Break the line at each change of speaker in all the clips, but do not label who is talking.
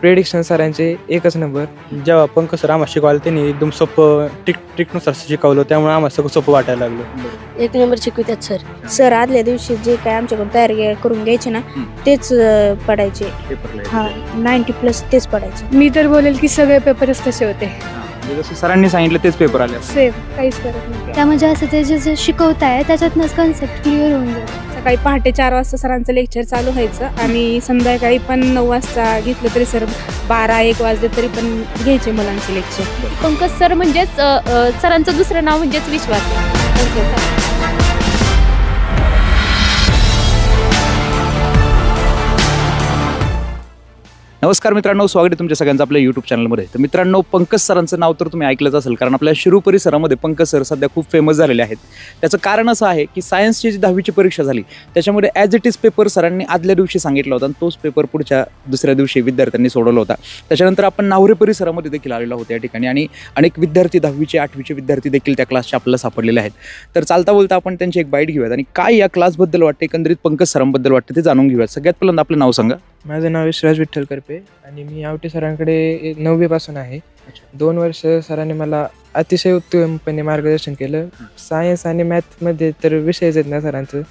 Prediction सरांचे एकच number.
जेव्हा Pankaj sir आम्हाला शिकवायला त्यांनी एकदम सोपं ट्रिकनुसार शिकवलं, त्यामुळे आम्हाला सगळं सोपं वाटायला लागलं.
एक नंबर शिकवतात सर. सर आदल्या दिवशी जे काय आमच्याकडून तयारी करून घ्यायचे ना तेच पडायचे. हा 90+ तेच पडायचे.
मी तर बोलेल की सगळे पेपरच तसे होते.
जसं सरांनी सांगितलं तेच पेपर आले.
सेम, काहीच फरक नाही.
त्यामध्ये असं ते जे शिकवताय त्याच्यातनंच कन्सेप्ट क्लिअर होऊन जातो.
सकाळी पहाटे 4 वाजता सरांचं लेक्चर चालू व्हायचं आणि संध्याकाळी पण 9 वाजता घेतलं तरी सर 12-1 वाजले तरी पण घ्यायचे मुलांचे लेक्चर.
पंकज सर म्हणजेच सरांचं दुसरं नाव म्हणजेच विश्वास.
नमस्कार मित्रांनो, स्वागत आहे तुमच्या सगळ्यांचं आपल्या यूट्यूब चॅनलमध्ये. तर मित्रांनो, पंकज सरांचं नाव तर तुम्ही ऐकलंच असेल, कारण आपल्या शिरूर परिसरामध्ये पंकज सर सध्या खूप फेमस झालेले आहेत. त्याचं कारण असं आहे की सायन्सची जी 10वीची परीक्षा झाली त्याच्यामध्ये ॲज इट इज पेपर सरांनी आदल्या दिवशी सांगितला होता आणि तोच पेपर पुढच्या दुसऱ्या दिवशी विद्यार्थ्यांनी सोडवला होता. त्याच्यानंतर आपण नावरे परिसरामध्ये देखील आलेलो होतो या ठिकाणी आणि अनेक विद्यार्थी 10वीचे 8वीचे विद्यार्थी देखील त्या क्लासचे आपल्याला सापडलेले आहेत. तर चालता बोलता आपण त्यांची एक बाईट घेऊयात आणि काय या क्लासबद्दल वाटते, एकंदरीत पंकज सरांबद्दल वाटते ते जाणून घेऊयात. सगळ्यात पहिल्यांदा आपलं नाव सांगा.
माझं नाव विश्वास विठ्ठल करपे आणि मी आवटे सरांकडे 9वी पासून आहे. 2 वर्ष सरांनी मला अतिशय उत्तमपणे मार्गदर्शन केलं. सायन्स आणि मॅथमध्ये तर विषयच आहेत ना सरांचं,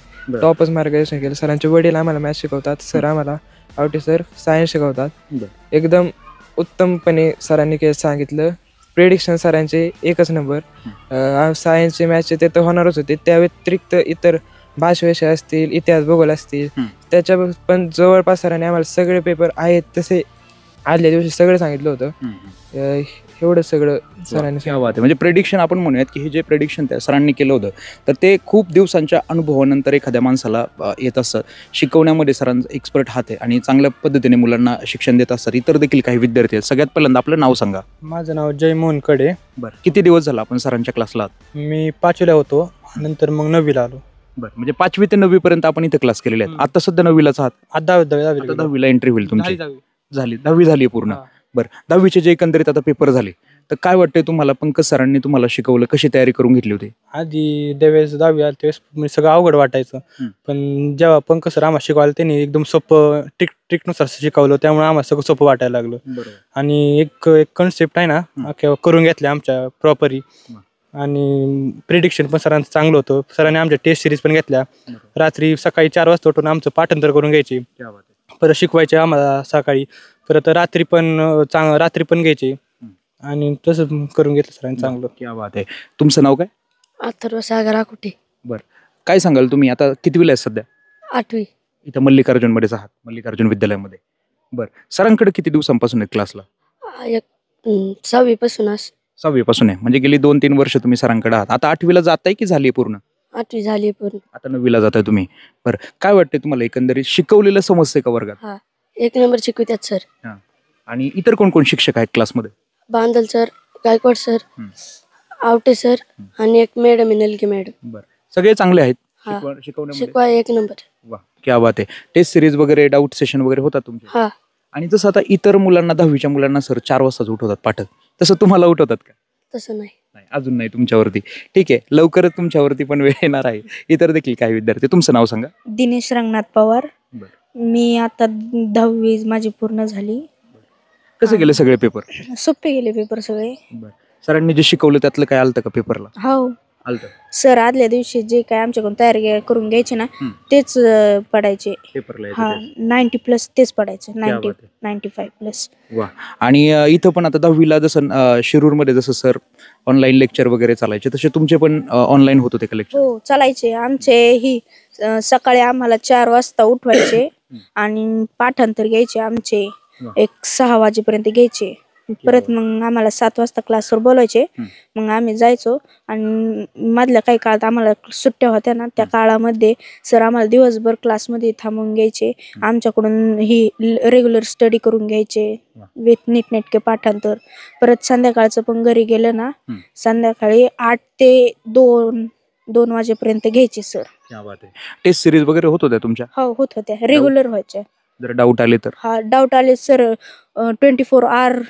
टॉपच मार्गदर्शन केलं. सरांचे वडील आम्हाला मॅथ शिकवतात, सर आम्हाला आवटे सर सायन्स शिकवतात. एकदम उत्तमपणे सरांनी सांगितलं. प्रेडिक्शन सरांचे एकच नंबर. सायन्सचे मॅथचे ते तर होणारच होते, त्या व्यतिरिक्त इतर भाषा विषय असतील, इतिहास भूगोल असतील, त्याच्या पण जवळपास सरांनी आम्हाला सगळे पेपर आहेत तसे आदल्या दिवशी सगळं सांगितलं होतं. एवढं सगळं सरांनी
म्हणजे प्रेडिक्शन आपण म्हणूयात की हे जे प्रेडिक्शन त्या सरांनी केलं होतं तर ते खूप दिवसांच्या अनुभवानंतर एखाद्या माणसाला येत असतं. शिकवण्यामध्ये सरांचा एक्सपर्ट हात आहे आणि चांगल्या पद्धतीने मुलांना शिक्षण देत असतात. इतर देखील काही विद्यार्थी आहेत. सगळ्यात पहिल्यांदा आपलं नाव सांगा.
माझं नाव जय मोहन कडे.
बरं, किती दिवस झाला आपण सरांच्या क्लासला?
मी 5वीला होतो, नंतर मग 9वीला आलो.
बरं, म्हणजे 5वी ते 9वी पर्यंत आपण इथे क्लास केलेले आहेत. आता सध्या 9वीलाच आहात?
आता
10वीला एंट्री होईल तुमची. झाली 10वी झाली पूर्ण. बरं, 10वीचे जे एकंदरीत आता पेपर झाले तर काय वाटतंय तुम्हाला, पंकज सरांनी तुम्हाला शिकवलं, कशी तयारी करून घेतली होती?
आधी त्यावेळेस 10वी आली त्यावेळेस सगळं अवघड वाटायचं, पण जेव्हा पंकज सर आम्हाला शिकवायला त्यांनी एकदम सोपं ट्रिकनुसार शिकवलं, त्यामुळे आम्हाला सगळं सोपं वाटायला लागलं. आणि एक कन्सेप्ट आहे ना करून घेतल्या आमच्या प्रॉपरी. आणि प्रिडिक्शन पण सरांचं चांगलं होतं. सरांनी आमच्या टेस्ट सिरीज पण घेतल्या. रात्री सकाळी 4 वाजता उठून आमचं पाठांतर करून घ्यायचे, परत शिकवायचे आम्हाला सकाळी, परत रात्री पण घ्यायचे आणि तसं करून घेतलं सरांनी चांगलं.
क्या बात आहे. तुमचं नाव काय?
अथर्व सागर आकुटे.
बरं, काय सांगाल तुम्ही, आता कितवीला आहे सध्या?
8वी.
इथं मल्लिकार्जुनमध्येच आहात, मल्लिकार्जुन विद्यालयामध्ये. बरं, सरांकडे किती दिवसांपासून आहे क्लासला?
6वी पासूनच.
6वी पासून आहे, म्हणजे गेली 2-3 वर्ष तुम्ही सरांकडे आहात. आता 8वीला जाताय की झाली पूर्ण?
8वी झाली पूर्ण.
आता 9वीला जाताय तुम्ही. बरं, काय वाटतंय तुम्हाला, एकंदरीत शिकवलेलं समजतंय का वर्गात?
हा, एक नंबर शिकवतात सर.
आणि इतर कोण कोण शिक्षक आहेत क्लासमध्ये?
Bandal sir, Gaikwad sir, Awate sir आणि एक मॅडम आहे नलके मॅडम.
बरं, सगळे चांगले आहेत
शिकवा एक नंबर.
वा, क्या बात आहे. टेस्ट सिरीज वगैरे, डाऊट सेशन वगैरे होतात तुमचे?
हा.
आणि जसं आता इतर मुलांना 10वीच्या मुलांना सर 4 वाजताच उठवतात पाठक, तसं तुम्हाला उठवतात का?
तसं नाही,
अजून नाही तुमच्यावरती. ठीक आहे, लवकरच तुमच्यावरती पण वेळ येणार आहे. इतर देखील काही विद्यार्थी. तुमचं नाव सांगा.
दिनेश रंगनाथ पवार. मी आता 10वी माझी पूर्ण झाली.
कसं गेले सगळे पेपर?
सोपे गेले पेपर सगळे.
सरांनी जे शिकवलं त्यातलं काय आलं का पेपरला?
हो, सर आदल्या दिवशी जे काय आमच्याकडून तयारी करून घ्यायचे ना तेच पडायचे पेपरला. हा 90+ तेच पडायचे. 95+.
वा. आणि इथं पण आता 10वीला जसं शिरूरमध्ये जसं सर ऑनलाईन लेक्चर वगैरे चालायचे तसे तुमचे पण ऑनलाईन होत होते का लेक्चर?
हो, चालायचे आमचे. ही सकाळी आम्हाला 4 वाजता उठवायचे आणि पाठांतर घ्यायचे आमचे 6 वाजेपर्यंत घ्यायचे. परत मग आम्हाला 7 वाजता क्लासवर बोलायचे. मग आम्ही जायचो आणि मधल्या काही काळात आम्हाला सुट्ट्या होत्या ना, त्या काळामध्ये सर आम्हाला दिवसभर क्लासमध्ये थांबून घ्यायचे. आमच्याकडून ही रेग्युलर स्टडी करून घ्यायचे विथ नीटनेटके पाठांतर. परत संध्याकाळचं पण घरी गेलं ना संध्याकाळी 8 ते 2 वाजेपर्यंत घ्यायचे सर.
टेस्ट सिरीज वगैरे होत होत्या तुमच्या?
हो, होत होत्या, रेग्युलर व्हायच्या.
जर डाऊट आले तर?
हा, डाऊट आले सर 24 आवर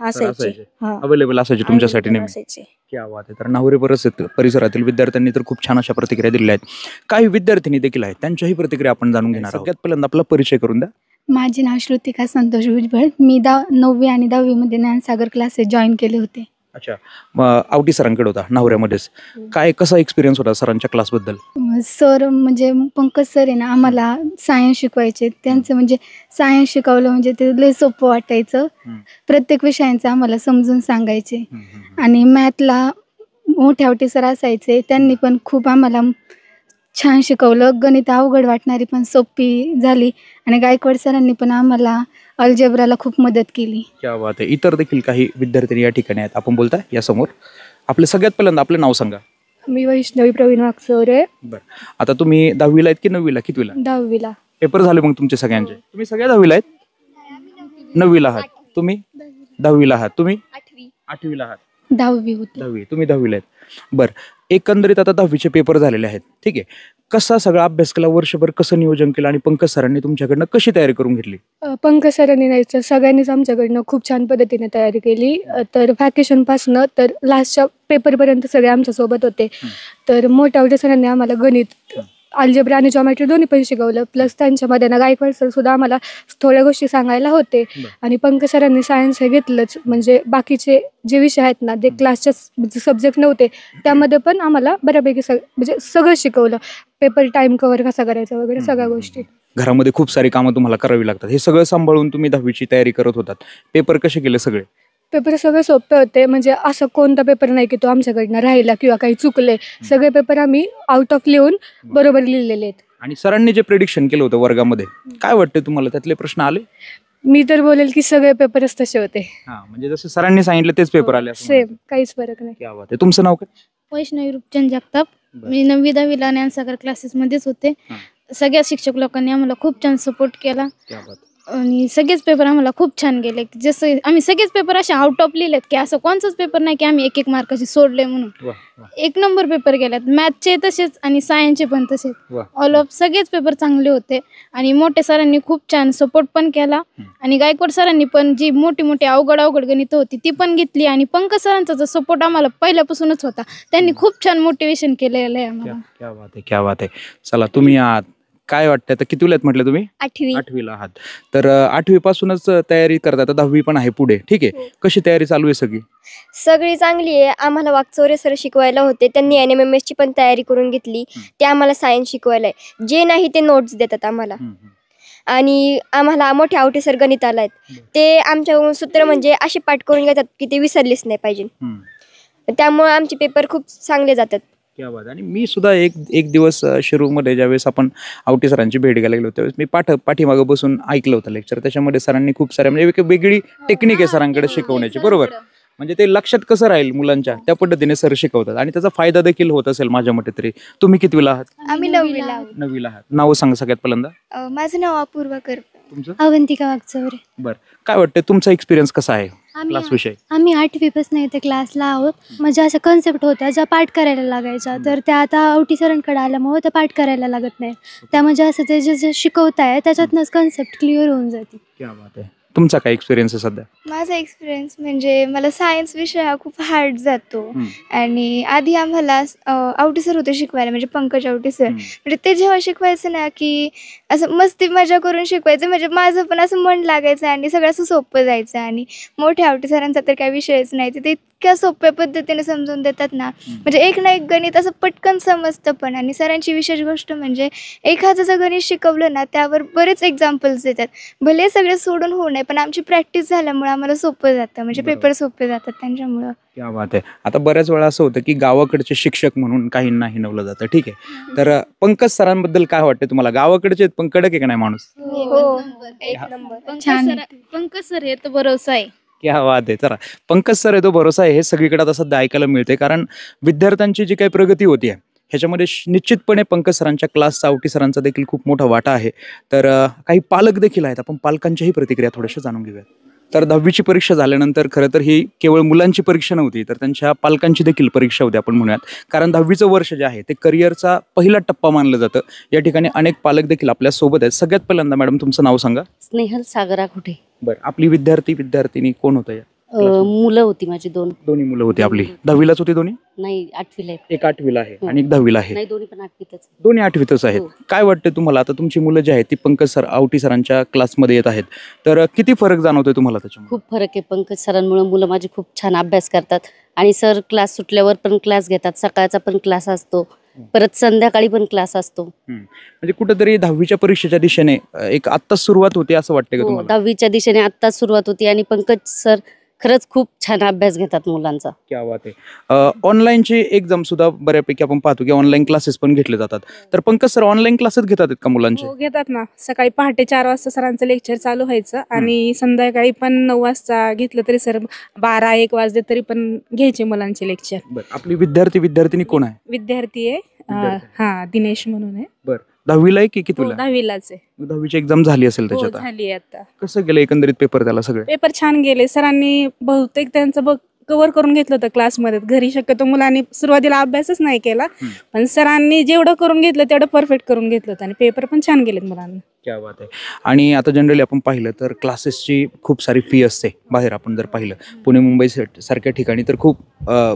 असायचे हा.
अवेलेबल असायचे तुमच्यासाठी नेहमी.
असायचे.
क्या बात आहे. तर नाहुरे परिसरातील विद्यार्थ्यांनी तर खूप छान अशा प्रतिक्रिया दिलेल्या आहेत. काही विद्यार्थिनी देखील आहेत, त्यांच्याही प्रतिक्रिया आपण जाणून घेणार आहोत. सगळ्यात पहिल्यांदा आपला परिचय करून द्या.
माझे नाव श्रुतिका संतोष भुजबळ. मी 9वी आणि 10वी मध्ये ज्ञानसागर क्लासेस जॉईन केले होते.
अच्छा, मग आवटी सरांकडे होता नाहुऱ्यामध्येच. काय कसा एक्सपिरियन्स होता सरांच्या क्लासबद्दल?
सर म्हणजे पंकज सर आहे ना, आम्हाला सायन्स शिकवायचे. त्यांचं म्हणजे सायन्स शिकवलं म्हणजे ते लय सोपं वाटायचं. प्रत्येक विषयांचं आम्हाला समजून सांगायचे. आणि मॅथला मोठे सर असायचे, त्यांनी पण खूप आम्हाला छान शिकवलं. गणित अवघड वाटणारी पण सोपी झाली. आणि गायकवाड सरांनी पण आम्हाला अल्जेब्राला खूप मदत केली.
क्या बात आहे. इतर देखील काही विद्यार्थी या ठिकाणी आहेत, आपण बोलताय या समोर. आपले सगळ्यात पहिल्यांदा आपलं नाव सांगा.
मी वैष्णवी प्रवीण वागचौरे.
बरं, आता तुम्ही 10वीला आहेत की 9वीला, कितवीला?
10वीला.
पेपर झाले मग तुमचे सगळ्यांचे? तुम्ही सगळ्या 10वीला आहेत? 9वीला आहात तुम्ही? 10वीला आहात तुम्ही? 8वीला आहात?
10वी होती.
10वी, तुम्ही 10वीला आहेत. बरं, एकंदरीत आता 10वीचे पेपर झालेले आहेत, ठीक आहे. कसा सगळा अभ्यास केला, वर्षभर कसं नियोजन केलं आणि पंकज सरांनी तुमच्याकडनं कशी तयारी करून घेतली?
पंकज सरांनी नाही तर सगळ्यांनीच आमच्याकडनं खूप छान पद्धतीने तयारी केली. तर व्हॅकेशनपासनं तर लास्टच्या पेपरपर्यंत सगळे आमच्यासोबत होते. तर मोठ्या सरांनी आम्हाला गणित, अल्जेब्रा आणि जॉमेट्री दोन्ही पण शिकवलं. प्लस त्यांच्यामध्ये ना गायकवाड सर सुद्धा आम्हाला थोड्या गोष्टी सांगायला होते. आणि पंकज सरांनी सायन्स हे घेतलंच, म्हणजे बाकीचे जे विषय आहेत ना, ते क्लासचे सब्जेक्ट नव्हते, त्यामध्ये पण आम्हाला बऱ्यापैकी म्हणजे सगळं शिकवलं. पेपर टाइम कव्हर कसा करायचा वगैरे सगळ्या गोष्टी.
घरामध्ये खूप सारी कामं तुम्हाला करावी लागतात, हे सगळं सांभाळून तुम्ही 10वीची तयारी करत होतात. पेपर कसे केले सगळे?
पेपर सगळे सोपे होते. म्हणजे असं कोणता पेपर नाही की तो आमच्याकडनं राहिला किंवा काही चुकले. सगळे पेपर आम्ही आउट ऑफ लिहून बरोबर लिहिलेले आहेत.
आणि सरांनी जे प्रेडिक्शन केलं होतं वर्गामध्ये, काय वाटतं तुम्हाला, त्यातले प्रश्न आले?
मी तर बोलेल की सगळे पेपरच तसे होते.
म्हणजे जसं सरांनी सांगितलं तेच पेपर आले?
सेम, काहीच फरक नाही.
क्या बात आहे. तुमचं नाव काय?
वैष्णवी रूपचंद जगताप. मी 9वी 10वीला ज्ञानसागर क्लासेसमध्येच होते. सगळ्या शिक्षक लोकांनी आम्हाला खूप छान सपोर्ट केला. आणि सगळेच पेपर आम्हाला खूप छान गेले. जसं आम्ही सगळेच पेपर असे आउट ऑफ लिहिलेत की असं कोणताच पेपर नाही की आम्ही 1-1 मार्काचे सोडले म्हणून. 1 नंबर पेपर गेल्यात. मॅथचे तसेच आणि सायन्सचे पण तसेच. ऑल ऑफ सगळेच पेपर चांगले होते. आणि मोठे सरांनी खूप छान सपोर्ट पण केला. आणि गायकवाड सरांनी पण जी मोठी अवघड गणित होती ती पण घेतली. आणि पंकज सरांचा जो सपोर्ट आम्हाला पहिल्यापासूनच होता, त्यांनी खूप छान मोटिवेशन केलेलं आहे आम्हाला.
क्या बात आहे, क्या बात आहे. चला, तुम्ही आहात काय वाटतं, तर कितवीला आहेत म्हटलं तुम्ही? 8वीला आहात. तर 8वी पासूनच तयारी करता, आता 10वी पण आहे पुढे, ठीक आहे. कशी तयारी चालू आहे सगळी?
सगळी चांगली आहे. आम्हाला वागचौरे सर शिकवायला होते, त्यांनी NMMS ची पण तयारी करून घेतली. ते आम्हाला सायन्स शिकवायला आहे. जे नाही ते नोट्स देतात आम्हाला. आणि आम्हाला मोठे आवटे सर गणिताला आहेत, ते आमच्या सूत्र म्हणजे असे पाठ करून घेतात की ते विसरलेच नाही पाहिजे. त्यामुळे आमचे पेपर खूप चांगले जातात.
क्या बात. आणि मी सुद्धा एक दिवस शिरूरमध्ये ज्यावेळेस आपण आवटी सरांची भेट घ्यायला गेलो त्यावेळेस मी पाठीमागं बसून ऐकलं होतं लेक्चर. त्याच्यामध्ये सरांनी खूप साऱ्या म्हणजे एक वेगळी टेक्निक आहे सरांकडे शिकवण्याची, बरोबर. म्हणजे ते लक्षात कसं राहील मुलांच्या, त्या पद्धतीने सर शिकवतात आणि त्याचा फायदा देखील होत असेल माझ्या मते तरी. तुम्ही कितवीला आहात?
आम्ही 9वीला.
9वीला आहात. नाव सांगा सगळ्यात पहिल्यांदा.
माझं नाव अपूर्वा कर.
तुमचं?
अवंतिका वागचौरे.
बरं, काय वाटतं तुमचा एक्सपिरियन्स कसा आहे क्लास विषय?
आम्ही 8वी पासून इथे क्लासला आहोत. म्हणजे अशा कन्सेप्ट होत्या ज्या पाठ करायला लागायच्या, तर त्या आता आवटी सरांकडे आल्यामुळे त्या पाठ करायला लागत नाही. त्या म्हणजे असं ते जे शिकवताय त्याच्यातनंच कन्सेप्ट क्लिअर होऊन जाते.
क्या बात आहे. तुमचा काय एक्सपिरियन्स आहे सध्या?
माझा एक्सपिरियन्स म्हणजे मला सायन्स विषय हा खूप हार्ड जातो. आणि आधी आम्हाला आवटी सर होते शिकवायला, म्हणजे पंकज आवटी सर. म्हणजे ते जेव्हा शिकवायचं ना की असं मस्ती मजा करून शिकवायचं, म्हणजे माझं पण असं मन लागायचं आणि सगळं असं सोपं जायचं. आणि मोठ्या आवटी सरांचा तर काही विषयच नाही, ते इतक्या सोप्या पद्धतीने समजून देतात ना, म्हणजे एक ना एक गणित असं पटकन समजतं पण. आणि सरांची विशेष गोष्ट म्हणजे एखादं जर गणित शिकवलं ना त्यावर बरेच एक्झाम्पल्स देतात. भले सगळे सोडून होऊ नये पण आमची प्रॅक्टिस झाल्यामुळे आम्हाला सोपं जातं, म्हणजे पेपर सोपे जातात त्यांच्यामुळं.
क्या बात आहे. आता बऱ्याच वेळा असं होतं की गावाकडचे शिक्षक म्हणून काहींना हिणवलं जातं, ठीक आहे. तर पंकज सरांबद्दल काय वाटतं तुम्हाला? गावाकडचे आहेत पण कडक आहे का नाही माणूस?
पंकज सर हे तर भरोसा आहे.
क्या बात आहे. चला, पंकज सर आहे तो भरोसा आहे, हे सगळीकडे आता सध्या ऐकायला मिळते. कारण विद्यार्थ्यांची जी काही प्रगती होती आहे ह्याच्यामध्ये निश्चितपणे पंकज सरांच्या क्लासचा, आवटी सरांचा देखील खूप मोठा वाटा आहे. तर काही पालक देखील आहेत, आपण पालकांच्याही प्रतिक्रिया थोड्याशा जाणून घेऊयात. तर 10वीची परीक्षा झाल्यानंतर खरं तर ही केवळ मुलांची परीक्षा नव्हती, तर त्यांच्या पालकांची देखील परीक्षा होती आपण म्हणूयात. कारण 10वीचं वर्ष जे आहे ते करिअरचा पहिला टप्पा मानलं जातं. या ठिकाणी अनेक पालक देखील आपल्या सोबत आहेत. सगळ्यात पहिल्यांदा मॅडम तुमचं नाव सांगा.
स्नेहल सागरा कुठे.
बरं, आपली विद्यार्थिनी कोण होतं या?
मुलं होती माझी दोन.
दोन्ही मुलं होती आपली. 10वीलाच होती दोन्ही?
नाही 8वीला आहे.
एक 8वीला आहे आणि एक 10वीला आहे.
नाही दोन्ही पण 8वीतच.
दोन्ही 8वीतच आहेत. काय वाटतं तुम्हाला आता तुमची मुलं जी आहेत ती पंकज सर आवटी सरांच्या क्लासमध्ये येत आहेत तर किती फरक जाणवतोय तुम्हाला त्याच्यामध्ये?
खूप फरक आहे. पंकज सरांमुळे मुलं माझी खूप छान अभ्यास करतात आणि सर क्लास सुटल्यावर पण क्लास घेतात. सकाळचा पण क्लास असतो, परत संध्याकाळी पण क्लास असतो.
म्हणजे कुठेतरी 10वीच्या परीक्षेच्या दिशेने एक आत्ताच सुरुवात होती असं वाटतं का तुम्हाला?
10वीच्या दिशेने आत्ताच सुरुवात होती आणि पंकज सर खरंच खूप छान अभ्यास घेतात मुलांचा.
क्या बात आहे. ऑनलाईनची एक्झाम सुद्धा बऱ्यापैकी आपण पाहतो की ऑनलाईन क्लासेस पण घेतले जातात. तर पंकज सर ऑनलाईन क्लासेस घेतात का मुलांचे?
हो घेतात ना. सकाळी पहाटे 4 वाजता सरांचं लेक्चर चालू व्हायचं आणि संध्याकाळी पण 9 वाजता घेतलं तरी सर 12-1 वाजले तरी पण घ्यायचे मुलांचे लेक्चर.
बरं आपली विद्यार्थी कोण आहे?
विद्यार्थी आहे दिनेश म्हणून आहे.
बरं 10वीला आहे की कितवीला?
10वीलाच आहे.
10वीची एक्झाम झाली असेल त्याच्यात?
झाली आता.
कसं गेलं एकंदरीत पेपर त्याला सगळे?
पेपर छान गेले. सरांनी बहुतेक त्यांचं कव्हर करून घेतलं होतं क्लासमध्ये. घरी शक्यतो मुलांनी सुरुवातीला अभ्यासच नाही केला पण सरांनी जेवढं करून घेतलं तेवढं परफेक्ट करून घेतलं होतं आणि पेपर पण छान गेलेत मुलांना.
क्या बात आहे. आणि आता जनरली आपण पाहिलं तर क्लासेसची खूप सारी फी असते बाहेर. आपण जर पाहिलं पुणे मुंबई सारख्या ठिकाणी तर खूप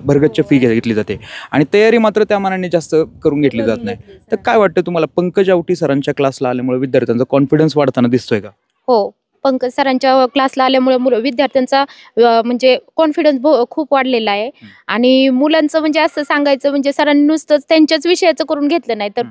भरगच्च फी घेतली जाते आणि तयारी मात्र त्या मानाने जास्त करून घेतली जात नाही. तर काय वाटतं तुम्हाला पंकज आवटी सरांच्या क्लासला आल्यामुळे विद्यार्थ्यांचा कॉन्फिडन्स वाढताना दिसतोय का?
हो, पंकज सरांच्या क्लासला आल्यामुळे विद्यार्थ्यांचा म्हणजे कॉन्फिडन्स खूप वाढलेला आहे आणि मुलांचं म्हणजे असं सांगायचं म्हणजे सरांनी नुसतंच त्यांच्याच विषयाचं करून घेतलं नाही तर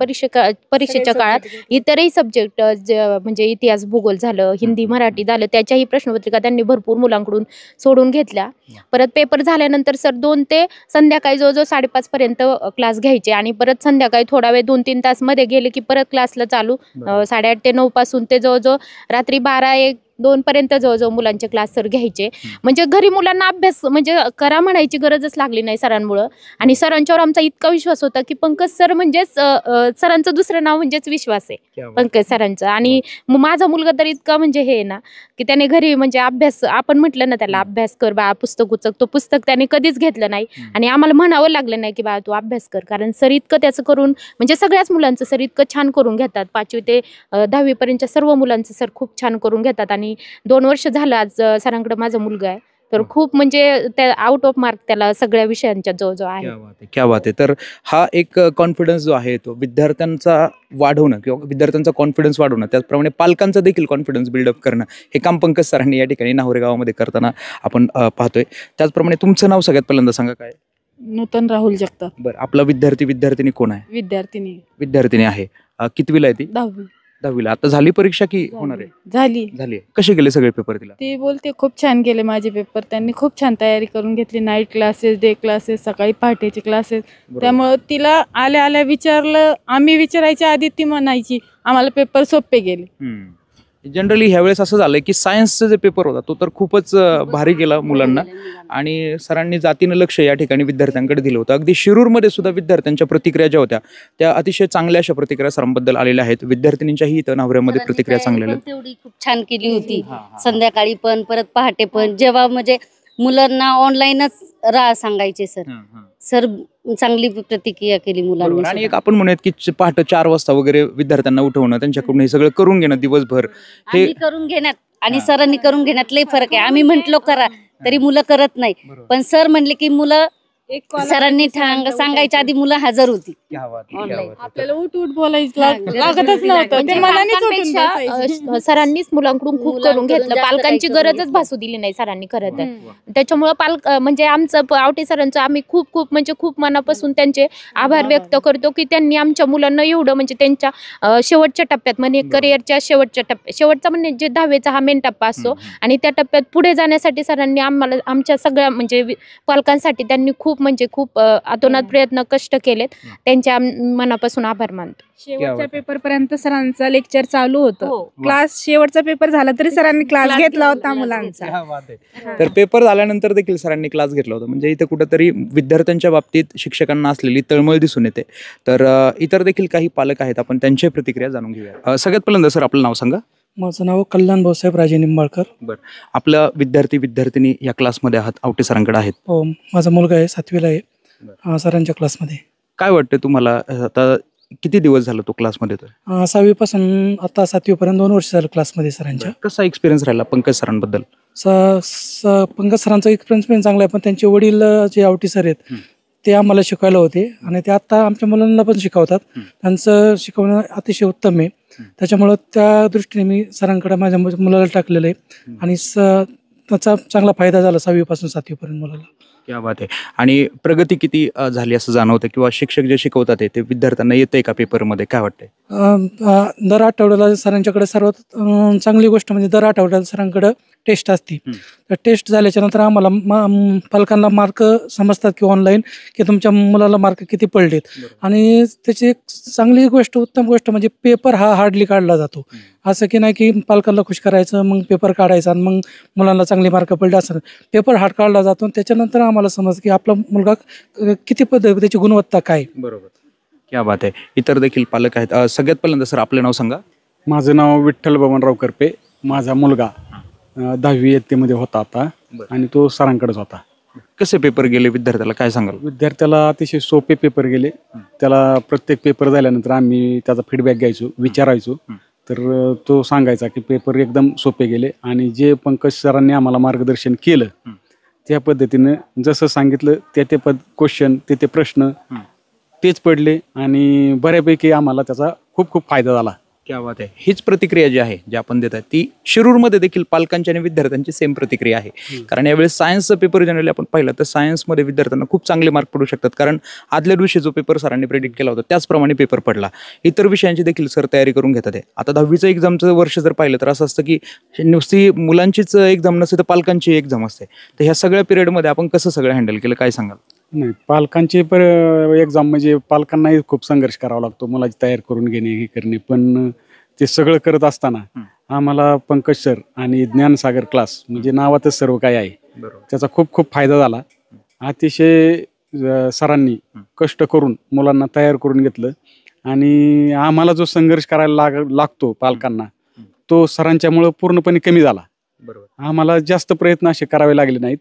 परीक्षेच्या काळात इतरही सब्जेक्ट म्हणजे इतिहास भूगोल झालं, हिंदी मराठी झालं त्याच्याही प्रश्नपत्रिका त्यांनी भरपूर मुलांकडून सोडून घेतल्या. परत पेपर झाल्यानंतर सर 2 ते संध्याकाळी जवळजवळ 5:30 पर्यंत क्लास घ्यायचे आणि परत संध्याकाळी थोडा वेळ 2-3 तास मध्ये गेले की परत क्लासला चालू 8:30 ते 9 पासून ते जवळजवळ रात्री 12-1-2 पर्यंत जवळजवळ मुलांचे क्लास सर घ्यायचे. म्हणजे घरी मुलांना अभ्यास म्हणजे करा म्हणायची गरजच लागली नाही सरांमुळं आणि सरांच्यावर आमचा इतका विश्वास होता की पंकज सर म्हणजेच सरांचं दुसरं नाव म्हणजेच विश्वास आहे पंकज सरांचं. आणि माझा मुलगा तर इतका म्हणजे हे ना की त्याने घरी म्हणजे अभ्यास आपण म्हटलं ना त्याला अभ्यास कर बा पुस्तक उचक, तो पुस्तक त्याने कधीच घेतलं नाही आणि आम्हाला म्हणावं लागलं नाही की बा तू अभ्यास कर कारण सर इतकं त्याचं करून म्हणजे सगळ्याच मुलांचं सर इतकं छान करून घेतात. 5वी ते 10वी पर्यंतच्या सर्व मुलांचं सर खूप छान करून घेतात आणि 2 वर्ष झालं आज सरांकडे माझा मुलगा आहे तर खूप म्हणजे त्या आउट ऑफ मार्क त्याला सगळ्या विषयांच्या जवळजवळ आहे.
क्या बात आहे. तर हा एक कॉन्फिडन्स जो आहे तो विद्यार्थ्यांचा वाढवणं किंवा विद्यार्थ्यांचा कॉन्फिडन्स वाढवणं त्याचप्रमाणे पालकांचा देखील कॉन्फिडन्स बिल्डअप करणं हे काम पंकज सरांनी या ठिकाणी नाहोरे गावामध्ये करताना आपण पाहतोय. त्याचप्रमाणे तुमचं नाव सगळ्यात पहिल्यांदा सांगा. काय?
नूतन राहुल जगताप.
बरं आपला विद्यार्थी कोण आहे? विद्यार्थिनी आहे. कितवीला आहे ती? 10वीला. आता झाली परीक्षा की होणार आहे? झाली. कसे गेले सगळे पेपर तिला?
ती बोलते खूप छान गेले माझे पेपर. त्यांनी खूप छान तयारी करून घेतली. नाईट क्लासेस, डे क्लासेस, सकाळी पहाटेचे क्लासेस. त्यामुळे तिला आल्या विचारलं, आम्ही विचारायच्या आधी ती म्हणायची आम्हाला पेपर सोपे गेले.
जनरली ह्यावेळेस असं झालंय की सायन्सचा जे पेपर होता तो तर खूपच भारी गेला मुलांना आणि सरांनी जातीनं लक्ष या ठिकाणी विद्यार्थ्यांकडे दिलं होतं. अगदी शिरूरमध्ये सुद्धा विद्यार्थ्यांच्या प्रतिक्रिया ज्या होत्या त्या अतिशय चांगल्या अशा प्रतिक्रिया सरांबद्दल आलेल्या आहेत. विद्यार्थिनींच्याही इथं नाहोऱ्यामध्ये प्रतिक्रिया चांगल्या
तेवढी खूप छान केली होती. संध्याकाळी पण परत पहाटे पण जेव्हा म्हणजे मुलांना ऑनलाईनच सांगायचे सर चांगली प्रतिक्रिया केली मुलांनी.
आणि एक आपण म्हणूयात की पहाटे 4 वाजता वगैरे विद्यार्थ्यांना उठवणं त्यांच्याकडून हे सगळं करून घेणं दिवसभर हे
करून घेण्यात आणि सरांनी करून घेण्यात लई फरक आहे. आम्ही म्हंटलो करा तरी मुलं करत नाही पण सर म्हणले की मुलं सरांनी सांगायच्या आधी मुलं हजर होती.
आपल्याला उठ बोलायचं लागतच नव्हतं.
सरांनीच मुलांकडून खूप करून घेतलं. पालकांची गरजच भासू दिली नाही सरांनी खरं तर. त्याच्यामुळे पालक म्हणजे आमचं आवटे सरांचं आम्ही खूप म्हणजे खूप मनापासून त्यांचे आभार व्यक्त करतो की त्यांनी आमच्या मुलांना एवढं म्हणजे त्यांच्या शेवटच्या टप्प्यात म्हणजे करिअरच्या शेवटचा म्हणजे जे 10वीचा हा मेन टप्पा असतो आणि त्या टप्प्यात पुढे जाण्यासाठी सरांनी आम्हाला आमच्या सगळ्या म्हणजे पालकांसाठी त्यांनी खूप अतोनात प्रयत्न कष्ट केलेत. त्यांच्या मनापासून आभार मानतो.
शेवटच्या पेपर पर्यंत सरांचा लेक्चर चालू होतं. क्लास शेवटचा पेपर झाला तरी सरांनी क्लास घेतला होता मुलांचा.
तर पेपर झाल्यानंतर देखील सरांनी क्लास घेतला होता. म्हणजे इथे कुठेतरी विद्यार्थ्यांच्या बाबतीत शिक्षकांना असलेली तळमळ दिसून येते. तर इतर देखील काही पालक आहेत आपण त्यांची प्रतिक्रिया जाणून घेऊया. सगळ्यात पहिल्यांदा सर आपलं नाव सांगा.
माझं नाव कल्याण भाऊसाहेब राजे निंबाळकर.
बरं आपला विद्यार्थी या क्लासमध्ये आहात आवटे सरांकडे आहेत?
हो माझा मुलगा आहे 7वीला आहे सरांच्या क्लासमध्ये.
काय वाटतं तुम्हाला आता किती दिवस झालं तो क्लासमध्ये? तर
6वी पासून आता 7वी पर्यंत 2 वर्ष झालं क्लासमध्ये सरांच्या.
कसा एक्सपिरियन्स राहिला पंकज सरांबद्दल?
पंकज सरांचा एक्सपिरियन्स पण चांगला आहे, पण त्यांचे वडील जे आवटी सर आहेत ते आम्हाला शिकवायला होते आणि ते आता आमच्या मुलांना पण शिकवतात. त्यांचं शिकवणं अतिशय उत्तम आहे, त्याच्यामुळं त्या दृष्टीने मी सरांकडे माझ्या मुलाला टाकलेलं आहे आणि त्याचा चांगला फायदा झाला 6वी पासून 7वी पर्यंत मुलाला.
क्या बात आहे. आणि प्रगती किती झाली असं जाणवतं, किंवा शिक्षक जे शिकवतात ते विद्यार्थ्यांना येतंय का पेपरमध्ये, काय वाटतंय?
दर आठवड्याला सरांच्याकडे सर्वात चांगली गोष्ट म्हणजे दर आठवड्याला सरांकडे टेस्ट असते. तर टेस्ट झाल्याच्या नंतर आम्हाला पालकांना मार्क समजतात की ऑनलाईन की तुमच्या मुलाला मार्क किती पडलेत. आणि त्याची एक चांगली गोष्ट, उत्तम गोष्ट म्हणजे पेपर हा हार्डली काढला जातो. असं की नाही की पालकांना खुश करायचं मग पेपर काढायचा आणि मग मुलांना चांगले मार्क पडले असं. पेपर हार्ड काढला जातो, त्याच्यानंतर आम्हाला समज की आपला मुलगा किती पद्धत, त्याची गुणवत्ता काय.
बरोबर, क्या बात आहे. इतर देखील पालक आहेत. सगळ्यात पहिल्यांदा सर आपलं नाव सांगा.
माझं नाव विठ्ठल बबनराव करपे. माझा मुलगा 10वी इयत्तेमध्ये होता आता आणि तो सरांकडेच होता.
कसे पेपर गेले विद्यार्थ्याला, काय सांगाल?
विद्यार्थ्याला अतिशय सोपे पेपर गेले. त्याला प्रत्येक पेपर झाल्यानंतर आम्ही त्याचा फीडबॅक घ्यायचो, विचारायचो, तर तो सांगायचा की पेपर एकदम सोपे गेले. आणि जे पंकज सरांनी आम्हाला मार्गदर्शन केलं त्या पद्धतीनं जसं सांगितलं ते क्वेश्चन ते प्रश्न तेच पडले आणि बऱ्यापैकी आम्हाला त्याचा खूप खूप फायदा झाला.
क्या बात आहे. हीच प्रतिक्रिया जी आहे जी आपण देत आहे ती शिरूरमध्ये देखील पालकांची आणि विद्यार्थ्यांची सेम प्रतिक्रिया आहे. कारण यावेळेस सायन्सचा पेपर जनरली आपण पाहिलं तर सायन्समध्ये विद्यार्थ्यांना खूप चांगले मार्क पडू शकतात, कारण आदल्या दिवशी जो पेपर सरांनी प्रेडिक्ट केला होता त्याचप्रमाणे पेपर पडला. इतर विषयांची देखील सर तयारी करून घेतात आहे. आता 10वीचं एक्झामचं वर्ष जर पाहिलं तर असं असतं की नुसती मुलांचीच एक्झाम नसते तर पालकांची एक्झाम असते. तर ह्या सगळ्या पिरियडमध्ये आपण कसं सगळं हँडल केलं, काय सांगाल?
नाही, पालकांची एक्झाम म्हणजे पालकांनाही खूप संघर्ष करावा लागतो, मुलाची तयारी करून घेणे, हे करणे. पण ते सगळं करत असताना आम्हाला पंकज सर आणि ज्ञानसागर क्लास म्हणजे नावातच सर्व काय आहे त्याचा खूप खूप फायदा झाला. अतिशय सरांनी कष्ट करून मुलांना तयार करून घेतलं आणि आम्हाला जो संघर्ष करायला लागतो पालकांना तो सरांच्यामुळं पूर्णपणे कमी झाला. आम्हाला जास्त प्रयत्न असे करावे लागले नाहीत.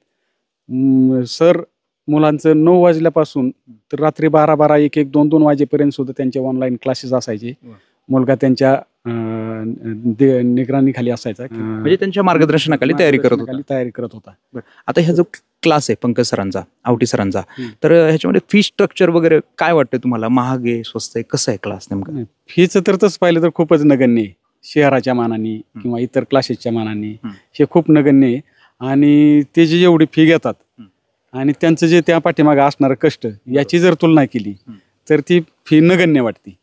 सर मुलांचं 9 वाजल्यापासून तर रात्री 12-12, 1-1, 2-2 वाजेपर्यंत सुद्धा त्यांचे ऑनलाईन क्लासेस असायचे. मुलगा त्यांच्या निगराणीखाली असायचा,
म्हणजे त्यांच्या मार्गदर्शनाखाली तयारी
करत होता.
आता ह्या जो क्लास आहे पंकज सरांचा, आवटी सरांचा, तर ह्याच्यामध्ये फी स्ट्रक्चर वगैरे काय वाटतं तुम्हाला? महाग आहे, स्वस्त आहे, कसं आहे क्लास नेमकं?
फीचं तर तसं पाहिलं तर खूपच नगण्य आहे. शहराच्या मानाने किंवा इतर क्लासेसच्या मानाने हे खूप नगण्य आहे. आणि ते जे एवढी फी घेतात आणि त्यांचं जे त्या पाठीमागे असणारं कष्ट याची जर तुलना केली तर ती फी नगण्य वाटते.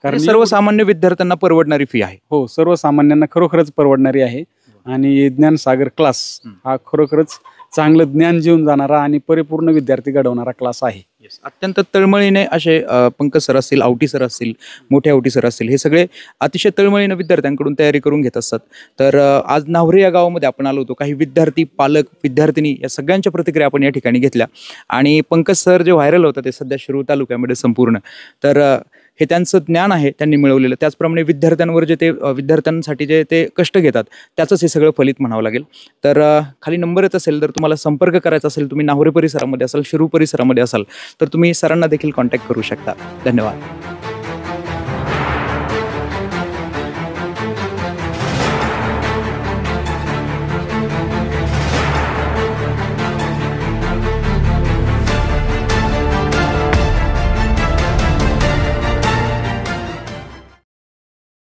कारण सर्वसामान्य विद्यार्थ्यांना परवडणारी फी आहे.
हो, सर्वसामान्यांना खरोखरच परवडणारी आहे. आणि ज्ञानसागर क्लास हा खरोखरच चांगलं ज्ञान जेवून जाणारा आणि परिपूर्ण विद्यार्थी घडवणारा क्लास आहे.
अत्यंत तळमळीने असे पंकज सर असतील, आवटी सर असतील, मोठे आवटी सर असतील, हे सगळे अतिशय तळमळीने विद्यार्थ्यांकडून तयारी करून घेत असतात. तर आज नाव्हरे या गावामध्ये आपण आलो होतो. काही विद्यार्थी, पालक, विद्यार्थिनी या सगळ्यांच्या प्रतिक्रिया आपण या ठिकाणी घेतल्या. आणि पंकज सर जे व्हायरल होतं ते सध्या शिरूर तालुक्यामध्ये संपूर्ण, तर हे त्यांचं ज्ञान आहे त्यांनी मिळवलेलं. त्याचप्रमाणे विद्यार्थ्यांवर जे ते विद्यार्थ्यांसाठी जे ते कष्ट घेतात त्याचंच हे सगळं फलित म्हणावं लागेल. तर खाली नंबर येत असेल, तर तुम्हाला संपर्क करायचा असेल, तुम्ही नाव्हरे परिसरामध्ये असाल, शिरूर परिसरामध्ये असाल, तर तुम्ही सरांना देखील कॉन्टॅक्ट करू शकता. धन्यवाद.